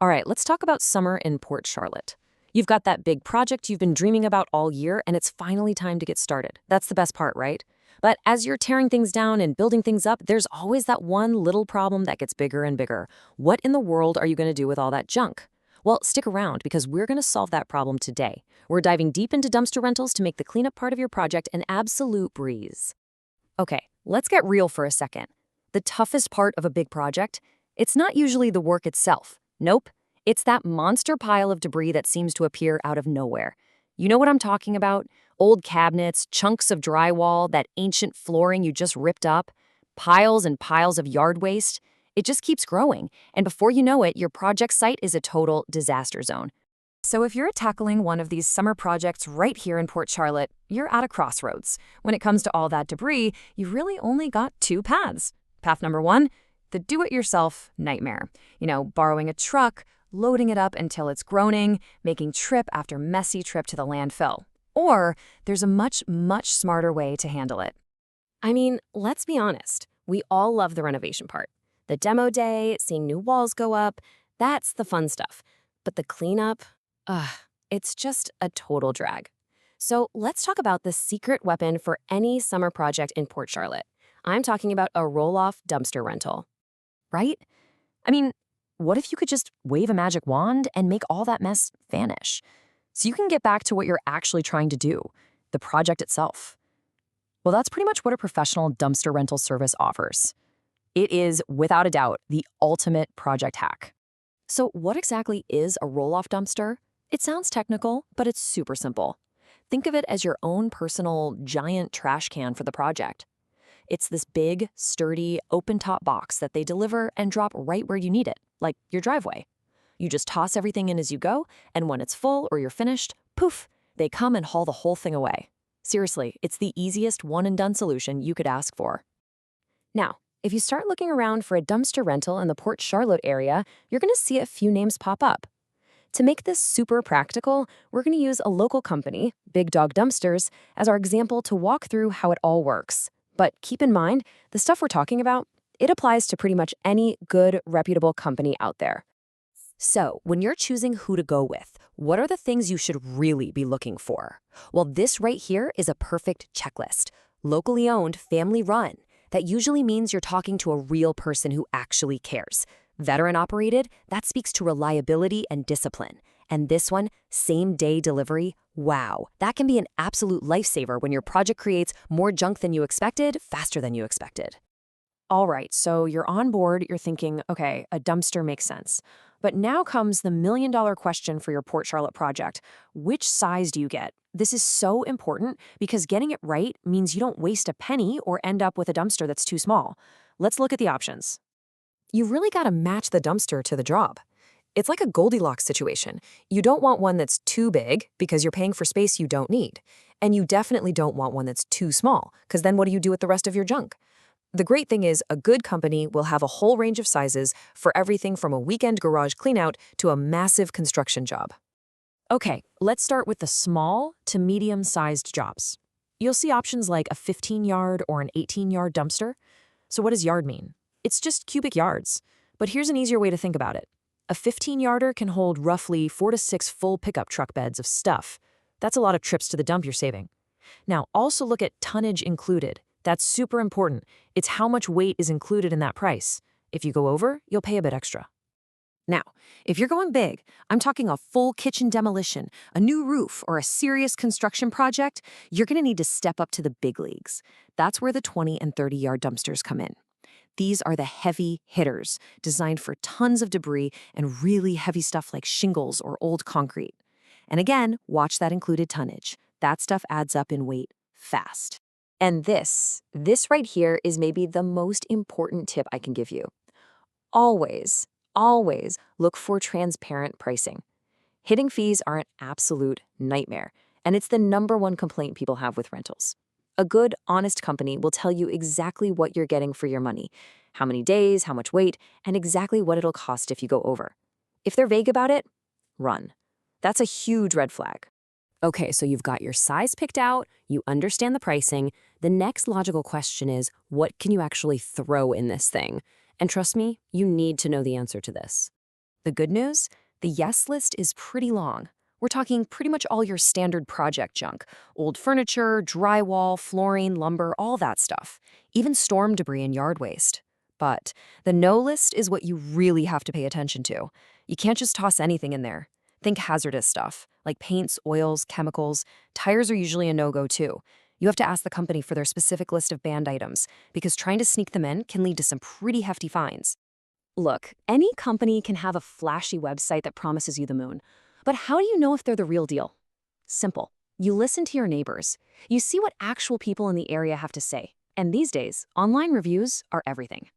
All right, let's talk about summer in Port Charlotte. You've got that big project you've been dreaming about all year, and it's finally time to get started. That's the best part, right? But as you're tearing things down and building things up, there's always that one little problem that gets bigger and bigger. What in the world are you going to do with all that junk? Well, stick around because we're going to solve that problem today. We're diving deep into dumpster rentals to make the cleanup part of your project an absolute breeze. Okay, let's get real for a second. The toughest part of a big project? It's not usually the work itself. Nope. It's that monster pile of debris that seems to appear out of nowhere. You know what I'm talking about? Old cabinets, chunks of drywall, that ancient flooring you just ripped up, piles and piles of yard waste. It just keeps growing, and before you know it, your project site is a total disaster zone. So if you're tackling one of these summer projects right here in Port Charlotte, you're at a crossroads. When it comes to all that debris, you've really only got two paths. Path number one, the do-it-yourself nightmare. Borrowing a truck, loading it up until it's groaning, making trip after messy trip to the landfill. Or there's a much, much smarter way to handle it. I mean, let's be honest. We all love the renovation part. The demo day, seeing new walls go up, that's the fun stuff. But the cleanup, it's just a total drag. So let's talk about the secret weapon for any summer project in Port Charlotte. I'm talking about a roll-off dumpster rental. Right? I mean, what if you could just wave a magic wand and make all that mess vanish? So you can get back to what you're actually trying to do, the project itself. Well, that's pretty much what a professional dumpster rental service offers. It is, without a doubt, the ultimate project hack. So what exactly is a roll-off dumpster? It sounds technical, but it's super simple. Think of it as your own personal giant trash can for the project. It's this big, sturdy, open-top box that they deliver and drop right where you need it, like your driveway. You just toss everything in as you go, and when it's full or you're finished, poof, they come and haul the whole thing away. Seriously, it's the easiest one-and-done solution you could ask for. Now, if you start looking around for a dumpster rental in the Port Charlotte area, you're going to see a few names pop up. To make this super practical, we're going to use a local company, Big Dawg Dumpsters, as our example to walk through how it all works. But keep in mind, the stuff we're talking about, it applies to pretty much any good, reputable company out there. So, when you're choosing who to go with, what are the things you should really be looking for? Well, this right here is a perfect checklist. Locally owned, family run. That usually means you're talking to a real person who actually cares. Veteran operated, that speaks to reliability and discipline. And this one, same-day delivery, wow. That can be an absolute lifesaver when your project creates more junk than you expected, faster than you expected. All right, so you're on board, you're thinking, okay, a dumpster makes sense. But now comes the million-dollar question for your Port Charlotte project. Which size do you get? This is so important because getting it right means you don't waste a penny or end up with a dumpster that's too small. Let's look at the options. You really got to match the dumpster to the job. It's like a Goldilocks situation. You don't want one that's too big because you're paying for space you don't need. And you definitely don't want one that's too small because then what do you do with the rest of your junk? The great thing is a good company will have a whole range of sizes for everything from a weekend garage cleanout to a massive construction job. Okay, let's start with the small to medium-sized jobs. You'll see options like a 15-yard or an 18-yard dumpster. So what does yard mean? It's just cubic yards. But here's an easier way to think about it. A 15-yarder can hold roughly 4 to 6 full pickup truck beds of stuff. That's a lot of trips to the dump you're saving. Now, also look at tonnage included. That's super important. It's how much weight is included in that price. If you go over, you'll pay a bit extra. Now, if you're going big, I'm talking a full kitchen demolition, a new roof, or a serious construction project, you're going to need to step up to the big leagues. That's where the 20 and 30-yard dumpsters come in. These are the heavy hitters, designed for tons of debris and really heavy stuff like shingles or old concrete. And again, watch that included tonnage. That stuff adds up in weight fast. And this right here is maybe the most important tip I can give you. Always look for transparent pricing. Hidden fees are an absolute nightmare, and it's the #1 complaint people have with rentals. A good, honest company will tell you exactly what you're getting for your money, how many days, how much weight, and exactly what it'll cost if you go over. If they're vague about it, run. That's a huge red flag. Okay, so you've got your size picked out, you understand the pricing. The next logical question is, what can you actually throw in this thing? And trust me, you need to know the answer to this. The good news? The yes list is pretty long. We're talking pretty much all your standard project junk: old furniture, drywall, flooring, lumber, all that stuff. Even storm debris and yard waste. But the no list is what you really have to pay attention to. You can't just toss anything in there. Think hazardous stuff, like paints, oils, chemicals. Tires are usually a no-go too. You have to ask the company for their specific list of banned items, because trying to sneak them in can lead to some pretty hefty fines. Look, any company can have a flashy website that promises you the moon. But how do you know if they're the real deal? Simple. You listen to your neighbors. You see what actual people in the area have to say. And these days, online reviews are everything.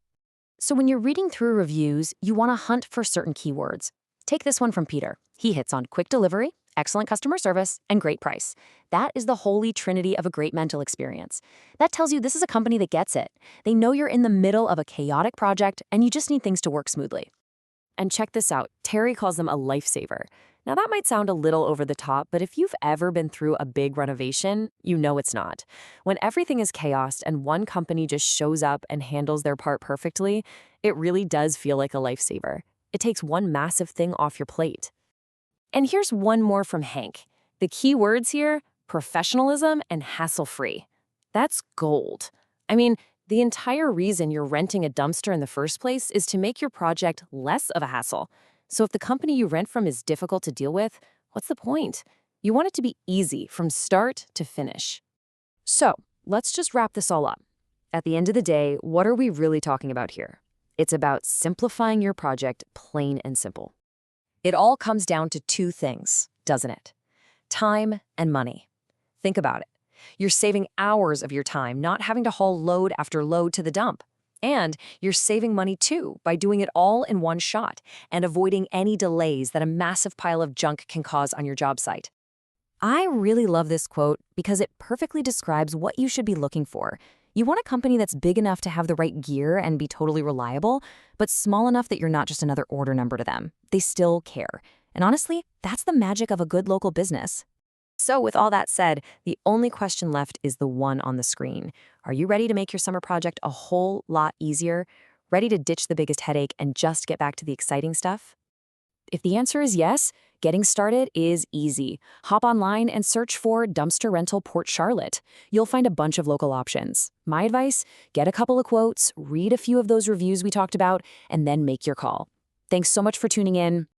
So when you're reading through reviews, you want to hunt for certain keywords. Take this one from Peter. He hits on quick delivery, excellent customer service, and great price. That is the holy trinity of a great mental experience. That tells you this is a company that gets it. They know you're in the middle of a chaotic project and you just need things to work smoothly. And check this out, Terry calls them a lifesaver. Now that might sound a little over the top, but if you've ever been through a big renovation, you know it's not. When everything is chaos and one company just shows up and handles their part perfectly, it really does feel like a lifesaver. It takes one massive thing off your plate. And here's one more from Hank. The key words here: professionalism and hassle-free. That's gold. I mean, the entire reason you're renting a dumpster in the first place is to make your project less of a hassle. So if the company you rent from is difficult to deal with, what's the point? You want it to be easy from start to finish. So let's just wrap this all up. At the end of the day, what are we really talking about here? It's about simplifying your project, plain and simple. It all comes down to two things, doesn't it? Time and money. Think about it. You're saving hours of your time not having to haul load after load to the dump. And you're saving money too by doing it all in one shot and avoiding any delays that a massive pile of junk can cause on your job site. I really love this quote because it perfectly describes what you should be looking for. You want a company that's big enough to have the right gear and be totally reliable, but small enough that you're not just another order number to them. They still care. And honestly, that's the magic of a good local business. So with all that said, the only question left is the one on the screen. Are you ready to make your summer project a whole lot easier? Ready to ditch the biggest headache and just get back to the exciting stuff? If the answer is yes, getting started is easy. Hop online and search for Dumpster Rental Port Charlotte. You'll find a bunch of local options. My advice: get a couple of quotes, read a few of those reviews we talked about, and then make your call. Thanks so much for tuning in.